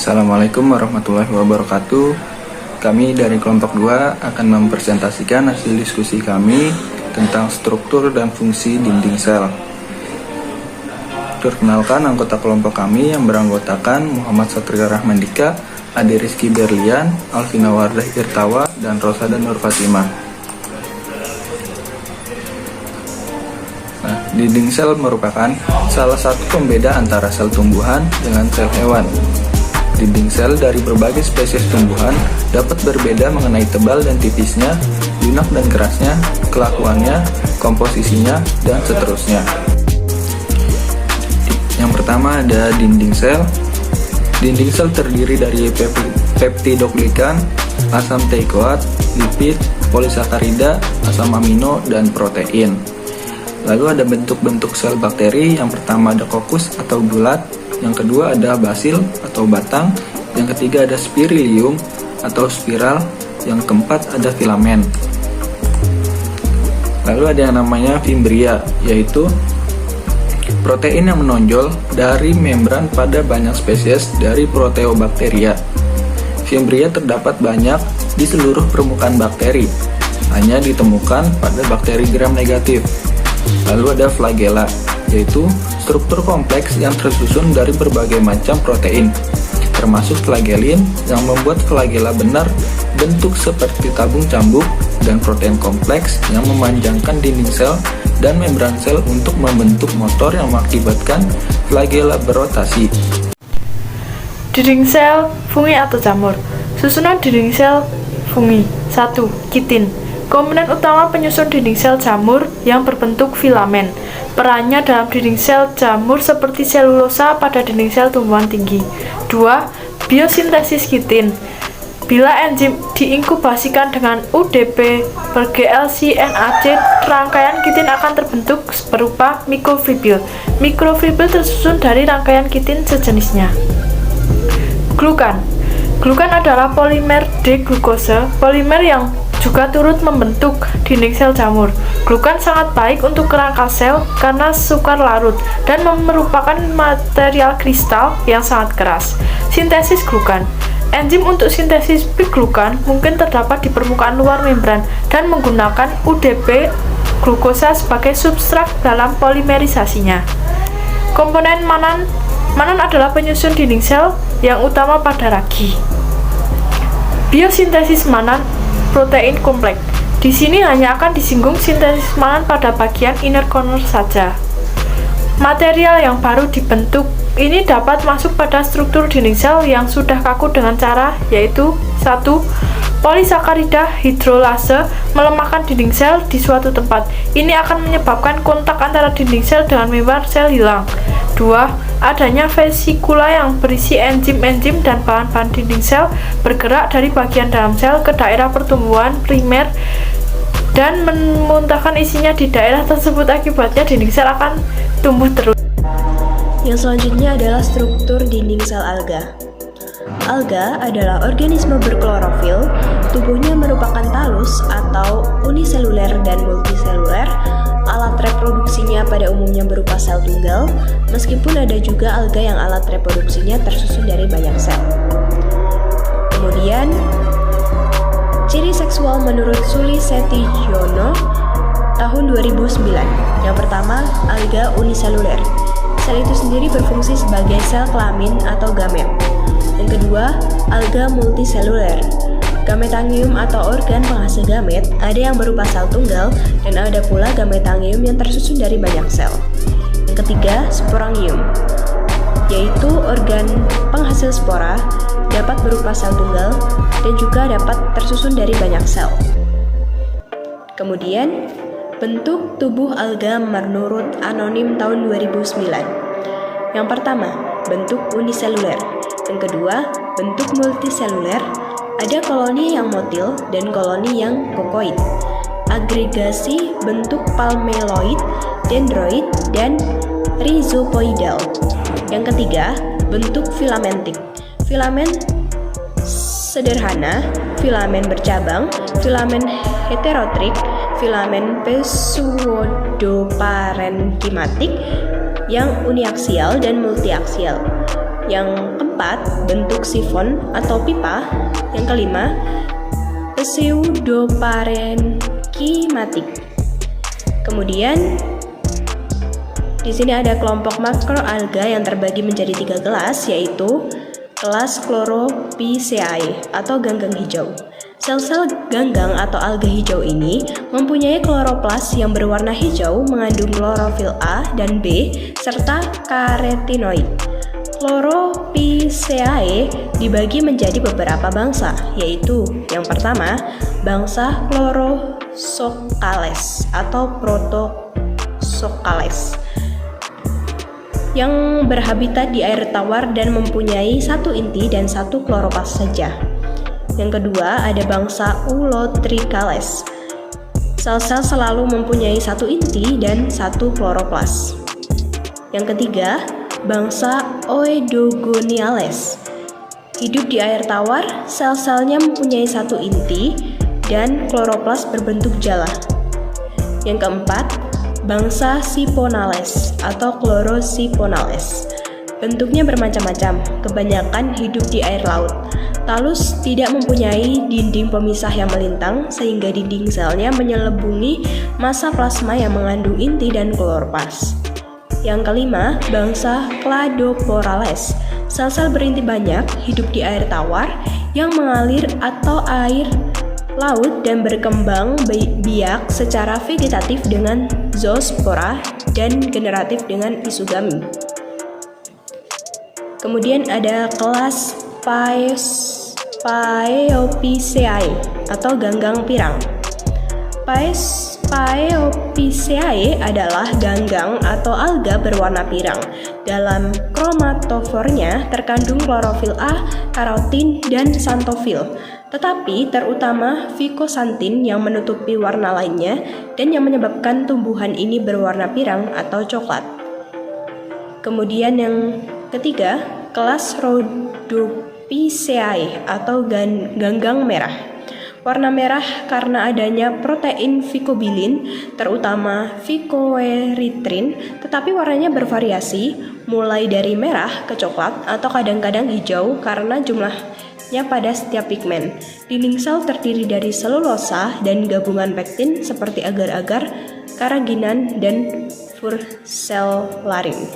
Assalamualaikum warahmatullahi wabarakatuh. Kami dari kelompok 2 akan mempresentasikan hasil diskusi kami tentang struktur dan fungsi dinding sel. Perkenalkan anggota kelompok kami yang beranggotakan Muhammad Satria Rahmandika, Ade Rizky Berlian, Alvina Wardah Irtawa, dan Rosada Nur Fatimah. Dinding sel merupakan salah satu pembeda antara sel tumbuhan dengan sel hewan. Dinding sel dari berbagai spesies tumbuhan dapat berbeda mengenai tebal dan tipisnya, lunak dan kerasnya, kelakuannya, komposisinya, dan seterusnya. Yang pertama ada dinding sel. Dinding sel terdiri dari peptidoglikan, asam teikoat, lipid, polisakarida, asam amino, dan protein. Lalu ada bentuk-bentuk sel bakteri. Yang pertama ada kokus atau bulat, yang kedua ada basil atau batang, yang ketiga ada spirilium atau spiral, yang keempat ada filamen. Lalu ada yang namanya fimbria, yaitu protein yang menonjol dari membran pada banyak spesies dari Proteobacteria. Fimbria terdapat banyak di seluruh permukaan bakteri, hanya ditemukan pada bakteri gram negatif. Lalu ada flagella, yaitu struktur kompleks yang tersusun dari berbagai macam protein, termasuk flagellin yang membuat flagella benar bentuk seperti tabung cambuk, dan protein kompleks yang memanjangkan dinding sel dan membran sel untuk membentuk motor yang mengakibatkan flagella berotasi. Dinding sel fungi atau jamur. Susunan dinding sel fungi. 1. Kitin. Komponen utama penyusun dinding sel jamur yang berbentuk filamen. Perannya dalam dinding sel jamur seperti selulosa pada dinding sel tumbuhan tinggi. 2. Biosintesis kitin. Bila enzim diinkubasikan dengan UDP per GLC-NAC, rangkaian kitin akan terbentuk berupa mikrofibril. Mikrofibril tersusun dari rangkaian kitin sejenisnya. Glukan. Glukan adalah polimer D-glukose, polimer yang juga turut membentuk dinding sel jamur. Glukan sangat baik untuk kerangka sel karena sukar larut dan merupakan material kristal yang sangat keras. Sintesis glukan. Enzim untuk sintesis biglukan mungkin terdapat di permukaan luar membran dan menggunakan UDP glukosa sebagai substrat dalam polimerisasinya. Komponen Manan. Manan adalah penyusun dinding sel yang utama pada ragi. Biosintesis Manan protein kompleks. Di sini hanya akan disinggung sintesis Manan pada bagian inner corner saja. Material yang baru dibentuk ini dapat masuk pada struktur dinding sel yang sudah kaku dengan cara yaitu 1. Polisakarida hidrolase melemahkan dinding sel di suatu tempat. Ini akan menyebabkan kontak antara dinding sel dengan membran sel hilang. 2. Adanya vesikula yang berisi enzim-enzim dan bahan-bahan dinding sel bergerak dari bagian dalam sel ke daerah pertumbuhan primer dan memuntahkan isinya di daerah tersebut. Akibatnya dinding sel akan tumbuh terus. Yang selanjutnya adalah struktur dinding sel alga. Alga adalah organisme berklorofil. Tubuhnya merupakan talus atau uniseluler dan multiseluler. Alat reproduksinya pada umumnya berupa sel tunggal, meskipun ada juga alga yang alat reproduksinya tersusun dari banyak sel. Kemudian, ciri seksual menurut Suli Setiojono tahun 2009. Yang pertama, alga uniseluler. Sel itu sendiri berfungsi sebagai sel kelamin atau gamet. Yang kedua, alga multiseluler. Gametangium atau organ penghasil gamet ada yang berupa sel tunggal dan ada pula gametangium yang tersusun dari banyak sel. Yang ketiga, sporangium, yaitu organ penghasil spora, dapat berupa sel tunggal dan juga dapat tersusun dari banyak sel. Kemudian, bentuk tubuh alga menurut Anonim tahun 2009. Yang pertama, bentuk uniseluler. Yang kedua, bentuk multiseluler. Ada koloni yang motil dan koloni yang kokoid. Agregasi bentuk palmeloid, dendroid, dan rhizopoidal. Yang ketiga, bentuk filamentik. Filamen sederhana, filamen bercabang, filamen heterotrik, filamen pseudoparenkimatik yang uniaksial dan multiaksial. Yang keempat, keempat, bentuk sifon atau pipa. Yang kelima, pseudoparenkimatik. Kemudian di sini ada kelompok makroalga yang terbagi menjadi 3 kelas, yaitu kelas Chlorophyceae atau ganggang hijau. Sel-sel ganggang atau alga hijau ini mempunyai kloroplas yang berwarna hijau mengandung klorofil A dan B serta karotenoid. Chlorophyceae dibagi menjadi beberapa bangsa, yaitu yang pertama, bangsa Chlorosocales atau Protosocales yang berhabitat di air tawar dan mempunyai 1 inti dan 1 kloroplas saja. Yang kedua, ada bangsa Ulotricales. Sel-sel selalu mempunyai 1 inti dan 1 kloroplas. Yang ketiga, bangsa Oedogoniales. Hidup di air tawar, sel-selnya mempunyai 1 inti dan kloroplas berbentuk jala. Yang keempat, bangsa Siponales atau Chlorosiponales. Bentuknya bermacam-macam, kebanyakan hidup di air laut. Talus tidak mempunyai dinding pemisah yang melintang, sehingga dinding selnya menyelubungi massa plasma yang mengandung inti dan kloroplas. Yang kelima, bangsa Cladoporales. Sel-sel berinti banyak, hidup di air tawar yang mengalir atau air laut dan berkembang biak secara vegetatif dengan zoospora dan generatif dengan isogami. Kemudian ada kelas Paeophyceae atau ganggang pirang. Paeophyceae adalah ganggang atau alga berwarna pirang. Dalam kromatofornya terkandung klorofil A, karotin, dan xanthofil. Tetapi terutama fikosantin yang menutupi warna lainnya dan yang menyebabkan tumbuhan ini berwarna pirang atau coklat. Kemudian yang ketiga, kelas Rhodophyceae atau ganggang merah. Warna merah karena adanya protein vicobilin, terutama vicoeritrin, tetapi warnanya bervariasi, mulai dari merah ke coklat atau kadang-kadang hijau karena jumlahnya pada setiap pigmen. Dinding sel terdiri dari selulosa dan gabungan pektin seperti agar-agar, karaginan, dan furcellarium.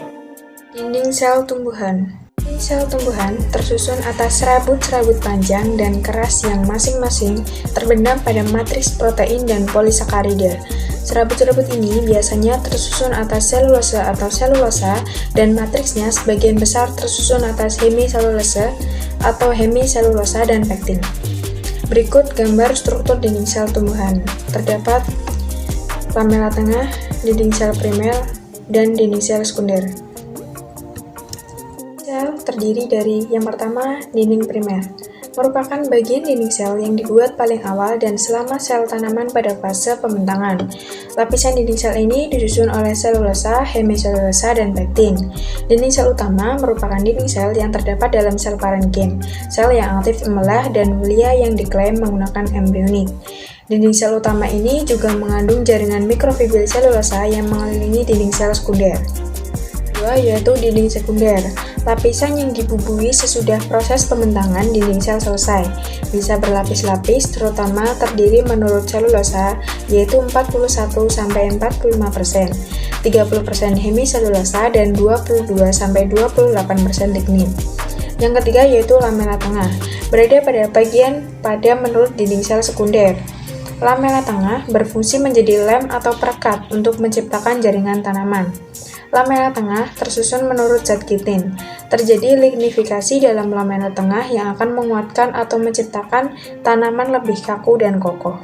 Dinding sel tumbuhan. Dinding sel tumbuhan tersusun atas serabut-serabut panjang dan keras yang masing-masing terbendam pada matriks protein dan polisakarida. Serabut-serabut ini biasanya tersusun atas selulosa atau selulosa dan matriksnya sebagian besar tersusun atas hemiselulosa atau hemiselulosa dan pektin. Berikut gambar struktur dinding sel tumbuhan. Terdapat lamela tengah, dinding sel primer, dan dinding sel sekunder. Sel terdiri dari yang pertama, dinding primer. Merupakan bagian dinding sel yang dibuat paling awal dan selama sel tanaman pada fase pembentangan. Lapisan dinding sel ini disusun oleh selulosa, hemiselulosa, dan pektin. Dinding sel utama merupakan dinding sel yang terdapat dalam sel parenkim, sel yang aktif membelah dan glia yang diklaim menggunakan embrionik. Dinding sel utama ini juga mengandung jaringan mikrofibril selulosa yang mengelilingi dinding sel sekunder. Kedua, yaitu dinding sekunder. Lapisan yang dibubui sesudah proses pembentangan dinding sel selesai. Bisa berlapis-lapis, terutama terdiri menurut selulosa, yaitu 41-45%, 30% hemiselulosa, dan 22-28% lignin. Yang ketiga yaitu lamela tengah, berada pada bagian pada menurut dinding sel sekunder. Lamela tengah berfungsi menjadi lem atau perekat untuk menciptakan jaringan tanaman. Lamela tengah tersusun menurut zat kitin. Terjadi lignifikasi dalam lamela tengah yang akan menguatkan atau menciptakan tanaman lebih kaku dan kokoh.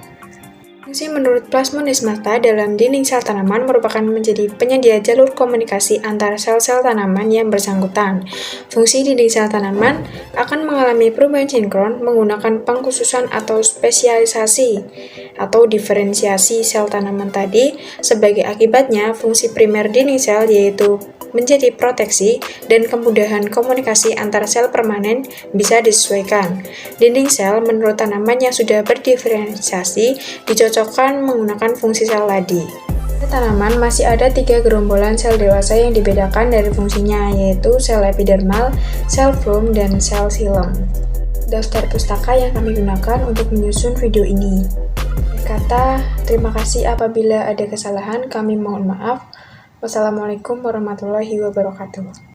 Fungsi menurut plasmonesmata dalam dinding sel tanaman merupakan menjadi penyedia jalur komunikasi antara sel-sel tanaman yang bersangkutan. Fungsi dinding sel tanaman akan mengalami perubahan sinkron menggunakan pengkhususan atau spesialisasi atau diferensiasi sel tanaman tadi. Sebagai akibatnya, fungsi primer dinding sel yaitu menjadi proteksi dan kemudahan komunikasi antara sel permanen bisa disesuaikan. Dinding sel menurut tanaman yang sudah berdiferensiasi dicocokkan menggunakan fungsi sel tadi. Pada tanaman masih ada 3 gerombolan sel dewasa yang dibedakan dari fungsinya, yaitu sel epidermal, sel floem, dan sel xilem. Daftar pustaka yang kami gunakan untuk menyusun video ini. Kata terima kasih apabila ada kesalahan, kami mohon maaf. Wassalamualaikum warahmatullahi wabarakatuh.